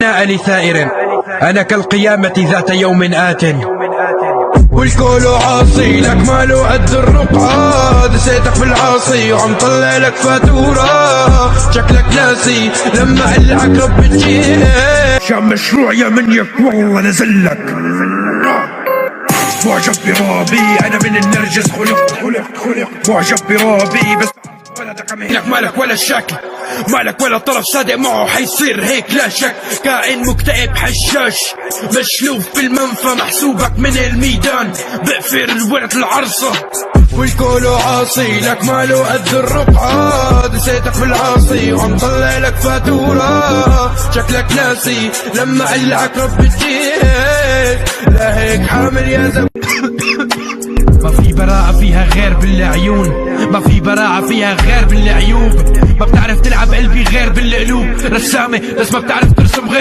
لي ثائر أنا كالقيامة ذات يوم آت. والكل عاصي لك ماله قد الرقعة، دسيتك في العاصي وعم طلع لك فاتورة. شكلك ناسي لما قلعك رب تجيب شام مشروع يا منيك والله نزلك. معجب برابي انا من النرجس خلق معجب برابي بس لك مالك ولا الشكل، مالك ولا طرف صادق معه حيصير هيك لا شك. كائن مكتئب حشاش مشلوف بالمنفى، محسوبك من الميدان بقفر الورد العرصة. والكل عاصي لك ماله قد الرقعة، دسيتك في العاصي وعم طلع لك فاتورة. شكلك ناسي لما قلعك رب تجيك، لا هيك حامل يا زب. ما في براءة فيها غير بالعيون، ما في براءة فيها غير بالعيوب. ما بتعرف تلعب قلبي غير بالقلوب، رسامة بس ما بتعرف ترسم غير